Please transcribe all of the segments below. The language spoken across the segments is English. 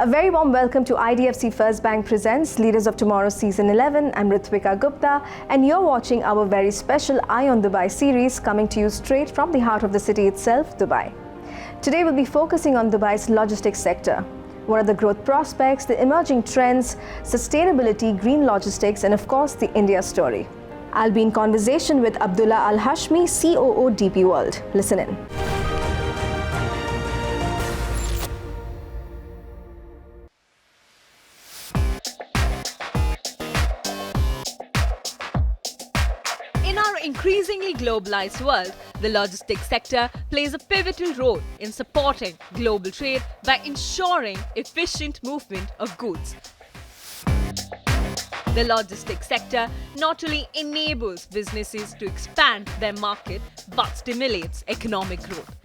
A very warm welcome to IDFC First Bank presents Leaders of Tomorrow Season 11. I'm Ritwika Gupta and you're watching our very special Eye on Dubai series coming to you straight from the heart of the city itself, Dubai. Today we'll be focusing on Dubai's logistics sector. What are the growth prospects, the emerging trends, sustainability, green logistics, and of course the India story. I'll be in conversation with Abdulla Al Hashmi, COO DP World. Listen in. In our increasingly globalized world, the logistics sector plays a pivotal role in supporting global trade by ensuring efficient movement of goods. The logistics sector not only enables businesses to expand their market but stimulates economic growth.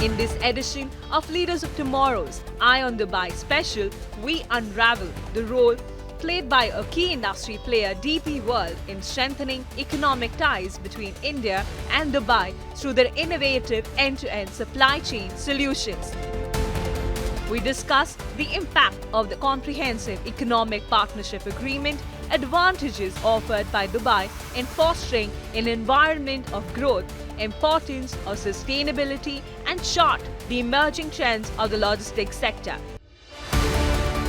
In this edition of Leaders of Tomorrow's Eye on Dubai special, we unravel the role played by a key industry player, DP World, in strengthening economic ties between India and Dubai through their innovative end-to-end supply chain solutions. We discuss the impact of the Comprehensive Economic Partnership Agreement, advantages offered by Dubai in fostering an environment of growth, importance of sustainability, and chart the emerging trends of the logistics sector.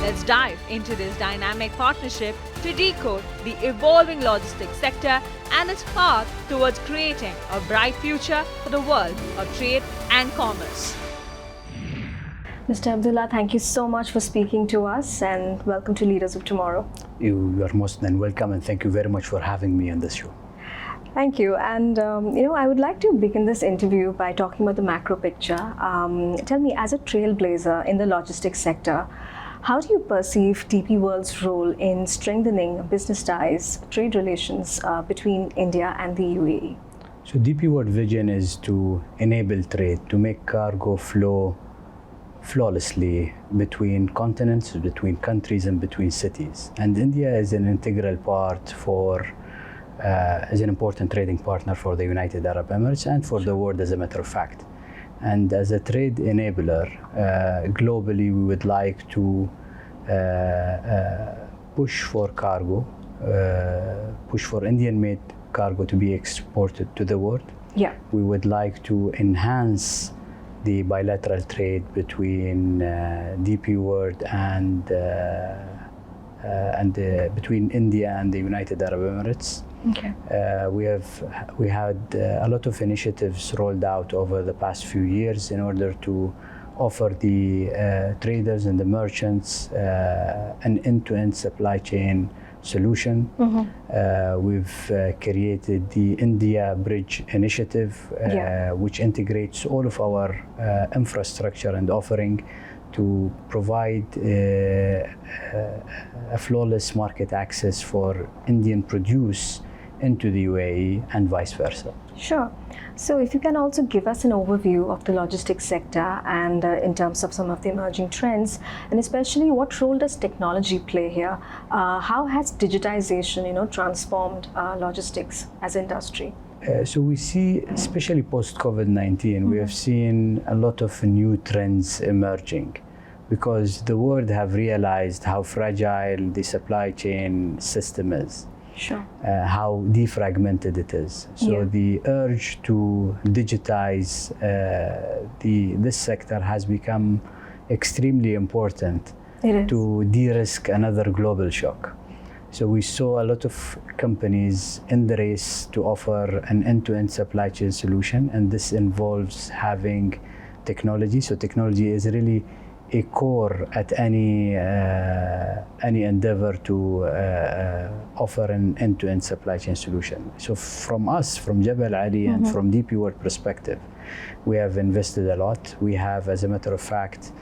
Let's dive into this dynamic partnership to decode the evolving logistics sector and its path towards creating a bright future for the world of trade and commerce. Mr. Abdullah, thank you so much for speaking to us and welcome to Leaders of Tomorrow. You are most than welcome and thank you very much for having me on this show. Thank you. And, I would like to begin this interview by talking about the macro picture. Tell me, as a trailblazer in the logistics sector, how do you perceive DP World's role in strengthening business ties, trade relations between India and the UAE? So DP World vision is to enable trade, to make cargo flow flawlessly between continents, between countries and between cities. And India is an integral part is an important trading partner for the United Arab Emirates and for the world as a matter of fact. And as a trade enabler, globally we would like to push for cargo, push for Indian-made cargo to be exported to the world. Yeah. We would like to enhance the bilateral trade between DP World and between India and the United Arab Emirates. Okay. We had a lot of initiatives rolled out over the past few years in order to offer the traders and the merchants an end-to-end supply chain solution. Mm-hmm. We've created the India Bridge Initiative, which integrates all of our infrastructure and offering to provide a flawless market access for Indian produce into the UAE and vice versa. Sure. So if you can also give us an overview of the logistics sector and in terms of some of the emerging trends, and especially what role does technology play here? How has digitization, transformed logistics as an industry? So we see, especially post-COVID-19, we have seen a lot of new trends emerging because the world have realized how fragile the supply chain system is. Sure. How defragmented it is. So the urge to digitize this sector has become extremely important to de-risk another global shock. So we saw a lot of companies in the race to offer an end-to-end supply chain solution, and this involves having technology. So technology is really a core at any endeavor to offer an end-to-end supply chain solution. So from us, from Jabal Ali and from DP World perspective, we have invested a lot. We have, as a matter of fact,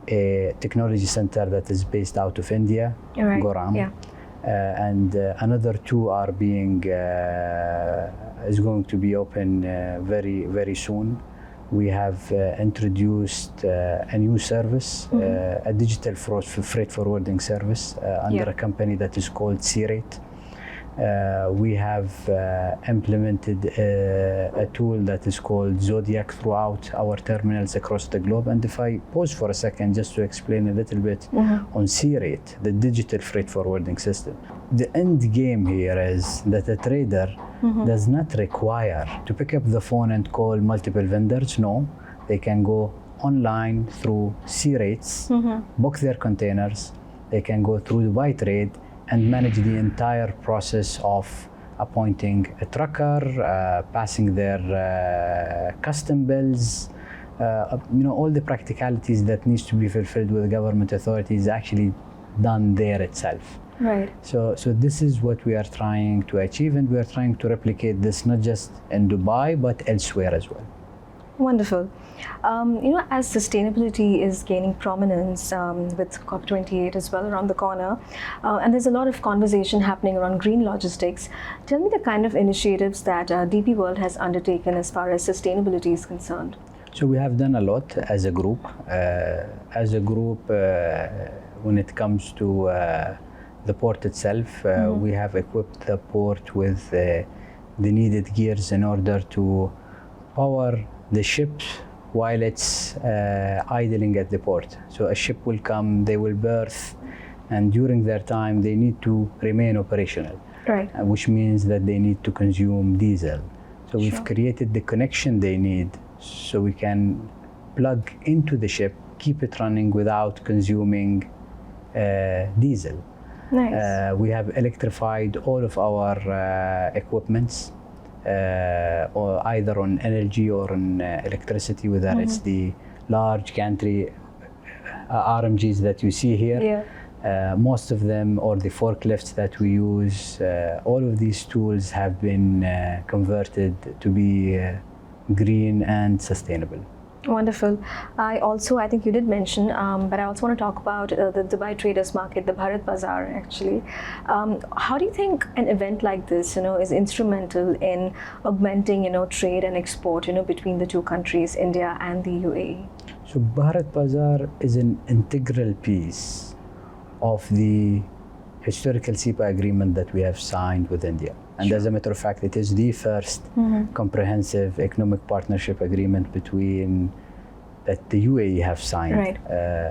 a technology center that is based out of India, Goram. Yeah. And another two are is going to be open very, very soon. We have introduced a new service, a digital freight forwarding service under a company that is called C-Rate. We have implemented a tool that is called Zodiac throughout our terminals across the globe. And if I pause for a second just to explain a little bit on C-Rate, the digital freight forwarding system. The end game here is that a trader does not require to pick up the phone and call multiple vendors. No, they can go online through C-Rates, book their containers. They can go through Dubai Trade and manage the entire process of appointing a trucker, passing their custom bills, all the practicalities that needs to be fulfilled with government authorities actually done there itself. Right. So this is what we are trying to achieve, and we are trying to replicate this not just in Dubai but elsewhere as well. Wonderful. As sustainability is gaining prominence with COP28 as well around the corner, and there's a lot of conversation happening around green logistics, tell me the kind of initiatives that DP World has undertaken as far as sustainability is concerned. So we have done a lot as a group. When it comes to the port itself, we have equipped the port with the needed gears in order to power the ships while it's idling at the port. So a ship will come, they will berth, and during their time they need to remain operational, right? Which means that they need to consume diesel. So we've created the connection they need so we can plug into the ship, keep it running without consuming diesel. Nice. We have electrified all of our equipments, or either on energy or on electricity, whether it's the large gantry RMGs that you see here. Most of them, or the forklifts that we use, all of these tools have been converted to be green and sustainable. Wonderful. I think you did mention, but I also want to talk about the Dubai traders market, the Bharat Bazaar actually. How do you think an event like this, is instrumental in augmenting, trade and export, between the two countries, India and the UAE? So Bharat Bazaar is an integral piece of the historical CPR agreement that we have signed with India. And as a matter of fact, it is the first comprehensive economic partnership agreement that the UAE have signed. Right.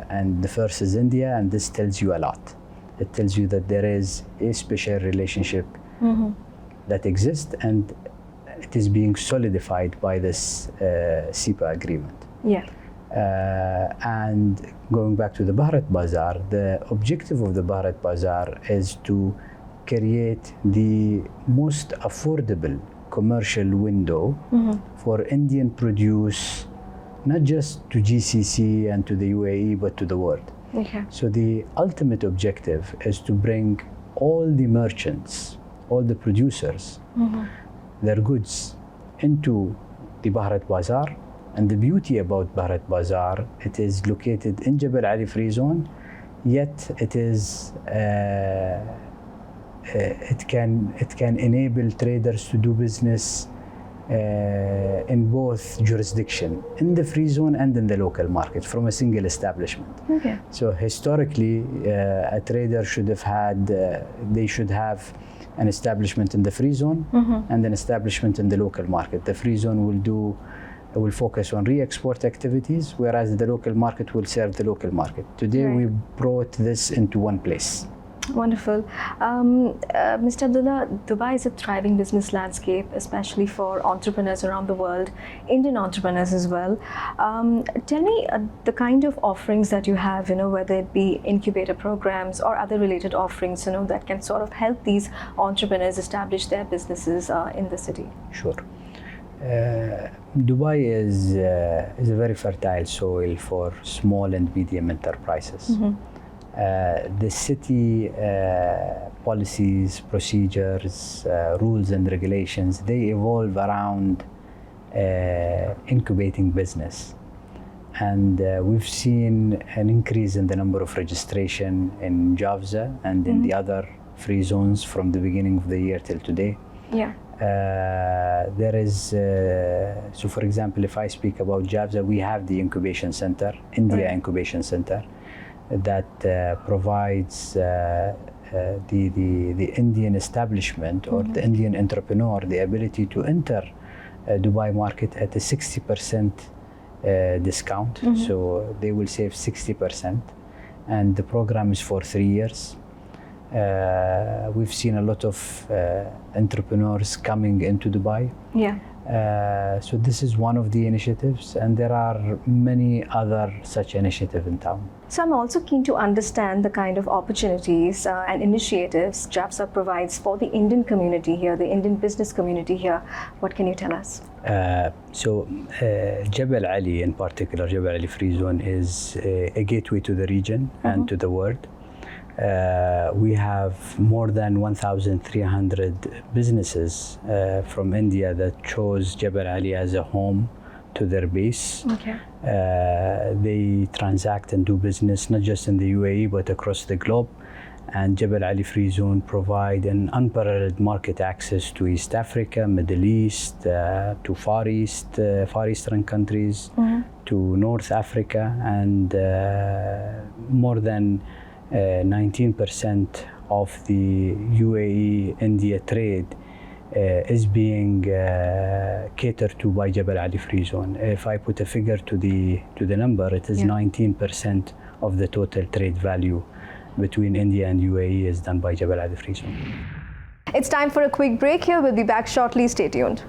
And the first is India, and this tells you a lot. It tells you that there is a special relationship that exists, and it is being solidified by this CPR agreement. Yeah. And going back to the Bharat Bazaar, the objective of the Bharat Bazaar is to create the most affordable commercial window for Indian produce, not just to GCC and to the UAE, but to the world. Okay. So the ultimate objective is to bring all the merchants, all the producers, their goods into the Bharat Bazaar. And the beauty about Bharat Bazaar, it is located in Jebel Ali Free Zone, yet it is it can enable traders to do business in both jurisdiction, in the free zone and in the local market, from a single establishment. Okay. So historically, a trader should have they should have an establishment in the free zone and an establishment in the local market. The free zone will focus on re-export activities, whereas the local market will serve the local market. Today, we brought this into one place. Wonderful. Mr. Abdullah, Dubai is a thriving business landscape, especially for entrepreneurs around the world, Indian entrepreneurs as well. Tell me the kind of offerings that you have, whether it be incubator programs or other related offerings, that can sort of help these entrepreneurs establish their businesses in the city. Sure. Dubai is a very fertile soil for small and medium enterprises. The city policies, procedures, rules and regulations, they evolve around incubating business. And we've seen an increase in the number of registration in Jafza and in the other free zones from the beginning of the year till today. Yeah. There is, so for example, if I speak about Jafza, we have the incubation center, India Incubation Center, that provides the Indian establishment or the Indian entrepreneur the ability to enter Dubai market at a 60% discount. So they will save 60%, and the program is for 3 years. We've seen a lot of entrepreneurs coming into Dubai. Yeah. So this is one of the initiatives, and there are many other such initiatives in town. So I'm also keen to understand the kind of opportunities and initiatives JAFSA provides for the Indian community here, the Indian business community here. What can you tell us? Jebel Ali in particular, Jebel Ali Free Zone is a gateway to the region and to the world. We have more than 1,300 businesses from India that chose Jebel Ali as a home to their base. Okay. They transact and do business not just in the UAE but across the globe. And Jebel Ali Free Zone provide an unparalleled market access to East Africa, Middle East, to Far Eastern countries, to North Africa, and more than 19% of the UAE-India trade is being catered to by Jebel Ali Free Zone. If I put a figure to the number, it is 19% of the total trade value between India and UAE is done by Jebel Ali Free Zone. It's time for a quick break here. We'll be back shortly. Stay tuned.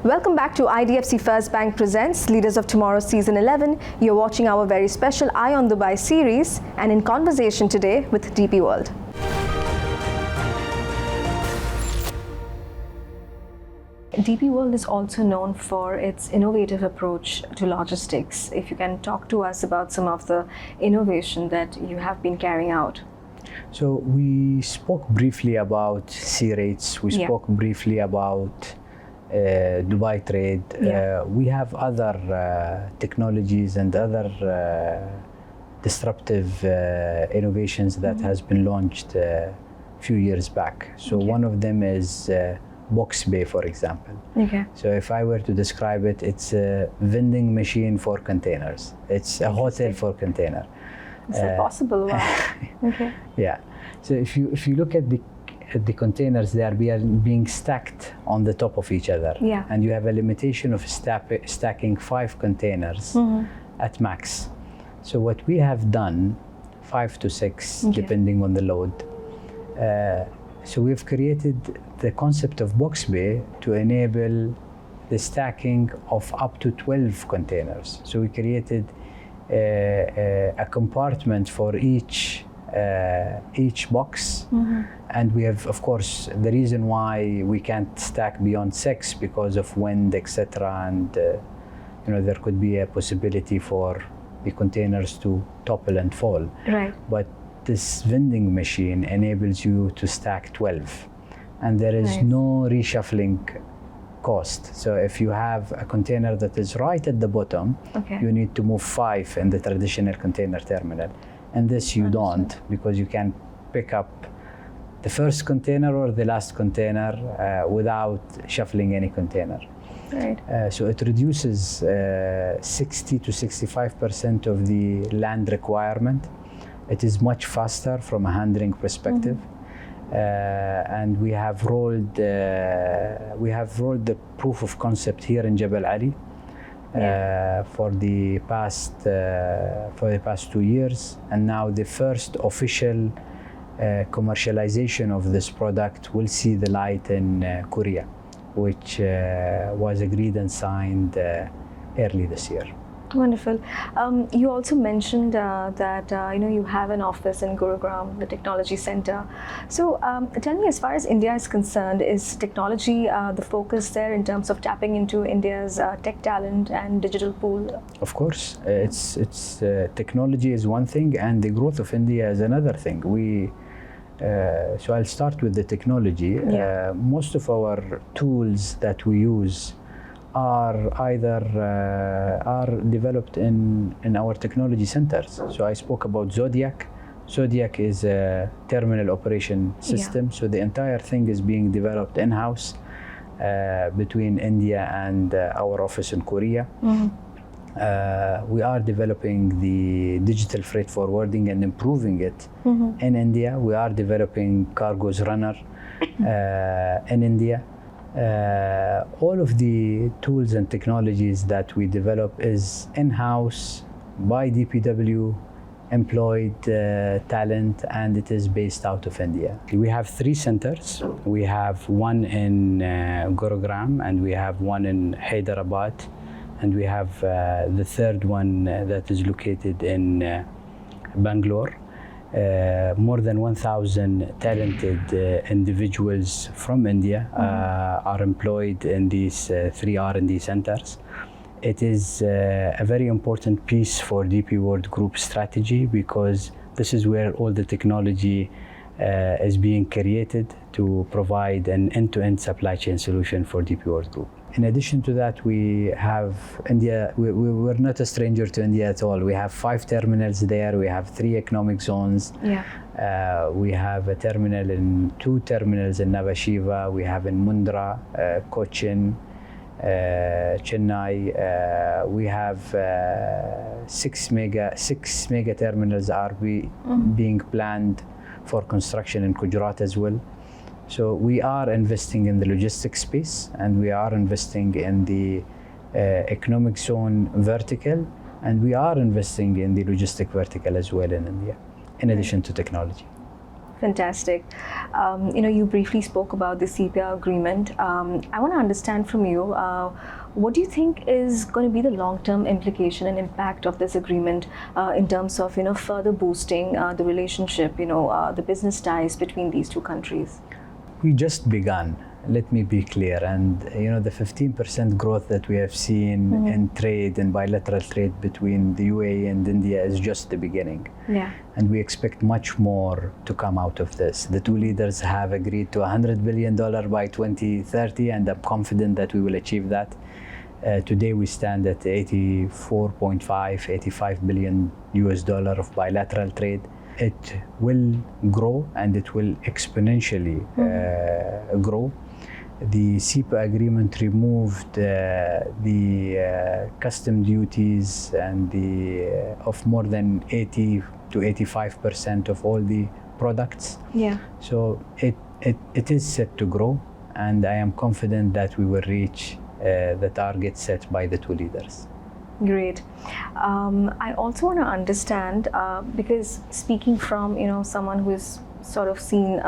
Welcome back to IDFC First Bank Presents Leaders of Tomorrow Season 11. You're watching our very special Eye on Dubai series and in conversation today with DP World. DP World is also known for its innovative approach to logistics. If you can talk to us about some of the innovation that you have been carrying out. So we spoke briefly about sea rates. We spoke briefly about Dubai trade. We have other technologies and other disruptive innovations that has been launched a few years back. So one of them is Box Bay, for example. So if I were to describe it, it's a vending machine for containers. It's a hotel for container. Is that possible? Wow. Yeah. So if you look at the containers, they are being stacked on the top of each other. And you have a limitation of stacking 5 containers at max. So what we have done, 5 to 6, depending on the load. So we've created the concept of Box Bay to enable the stacking of up to 12 containers. So we created a compartment for each box, and we have, of course, the reason why we can't stack beyond 6 because of wind, etc., and there could be a possibility for the containers to topple and fall. But this vending machine enables you to stack 12, and there is no reshuffling cost. So if you have a container that is right at the bottom, you need to move 5 in the traditional container terminal. And this you don't, because you can pick up the first container or the last container without shuffling any container. So it reduces 60 to 65% of the land requirement. It is much faster from a handling perspective. And we have rolled the proof of concept here in Jebel Ali. For the past 2 years, and now the first official commercialization of this product will see the light in Korea, which was agreed and signed early this year. Wonderful. You also mentioned that you have an office in Gurugram, the technology center. So tell me, as far as India is concerned, is technology the focus there in terms of tapping into India's tech talent and digital pool? Of course, it's technology is one thing, and the growth of India is another thing. So I'll start with the technology. Most of our tools that we use are either are developed in our technology centers. So I spoke about Zodiac. Zodiac is a terminal operation system. So the entire thing is being developed in-house between India and our office in Korea. We are developing the digital freight forwarding and improving it in India. We are developing Cargo's runner in India. All of the tools and technologies that we develop is in-house by DPW, employed talent, and it is based out of India. We have 3 centers. We have one in Gurugram, and we have one in Hyderabad, and we have the third one that is located in Bangalore. More than 1,000 talented individuals from India are employed in these 3 R&D centers. It is a very important piece for DP World Group strategy, because this is where all the technology is being created to provide an end-to-end supply chain solution for DP World Group. In addition to that, we have India. We're not a stranger to India at all. We have 5 terminals there. We have 3 economic zones. We have a terminal in 2 terminals in Nhava Sheva. We have in Mundra, Cochin, Chennai. We have 6 mega terminals are being planned for construction in Gujarat as well. So we are investing in the logistics space, and we are investing in the economic zone vertical, and we are investing in the logistic vertical as well in India, in addition to technology. Fantastic. You briefly spoke about the CPR agreement. I want to understand from you, what do you think is going to be the long-term implication and impact of this agreement in terms of further boosting the relationship, the business ties between these 2 countries? We just begun, let me be clear, and the 15% growth that we have seen in trade and bilateral trade between the UAE and India is just the beginning. And we expect much more to come out of this. The 2 leaders have agreed to $100 billion by 2030, and I'm confident that we will achieve that. Today we stand at 85 billion US dollar of bilateral trade. It will grow, and it will exponentially grow. The CPR agreement removed the custom duties and of more than 80 to 85% of all the products. So it is set to grow, and I am confident that we will reach the target set by the 2 leaders. Great. I also want to understand, because speaking from someone who is sort of seen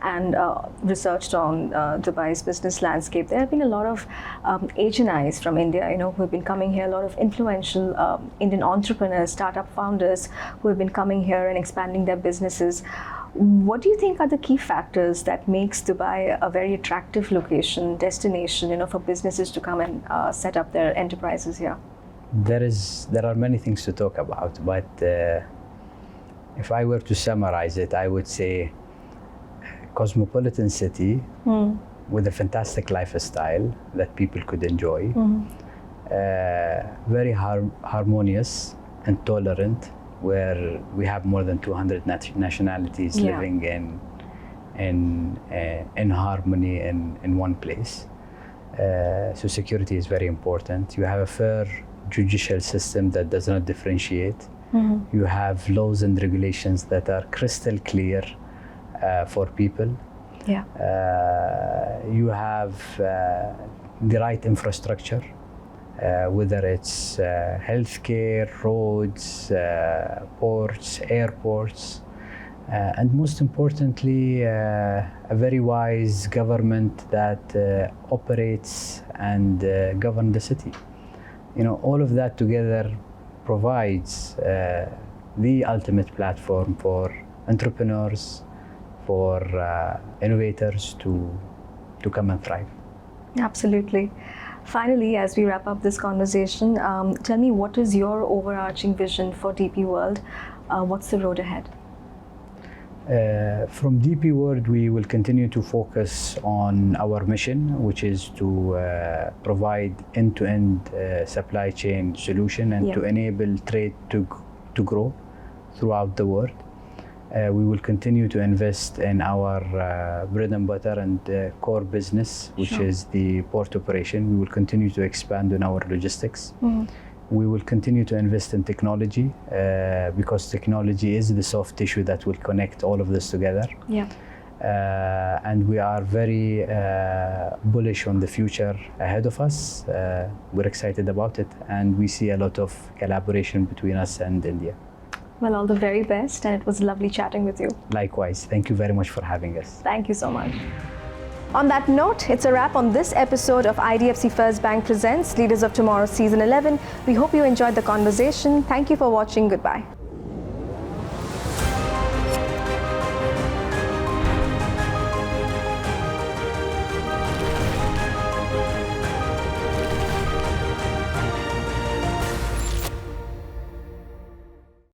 and researched on Dubai's business landscape, there have been a lot of HNIs from India, who have been coming here, a lot of influential Indian entrepreneurs, startup founders who have been coming here and expanding their businesses. What do you think are the key factors that makes Dubai a very attractive location, destination, for businesses to come and set up their enterprises here? There are many things to talk about, but if I were to summarize it, I would say cosmopolitan city with a fantastic lifestyle that people could enjoy, very harmonious and tolerant, where we have more than 200 nationalities living in harmony in one place. So security is very important. You have a fair judicial system that does not differentiate. You have laws and regulations that are crystal clear for people. You have the right infrastructure, whether it's healthcare, roads, ports, airports, and most importantly, a very wise government that operates and governs the city. All of that together provides the ultimate platform for entrepreneurs, for innovators to come and thrive. Absolutely. Finally, as we wrap up this conversation, tell me, what is your overarching vision for DP World? What's the road ahead? From DP World, we will continue to focus on our mission, which is to provide end-to-end supply chain solution and to enable trade to grow throughout the world. We will continue to invest in our bread and butter and core business, which is the port operation. We will continue to expand on our logistics. We will continue to invest in technology because technology is the soft tissue that will connect all of this together. And we are very bullish on the future ahead of us. We're excited about it, and we see a lot of collaboration between us and India. Well, all the very best, and it was lovely chatting with you. Likewise. Thank you very much for having us. Thank you so much. On that note, it's a wrap on this episode of IDFC First Bank Presents Leaders of Tomorrow Season 11. We hope you enjoyed the conversation. Thank you for watching. Goodbye.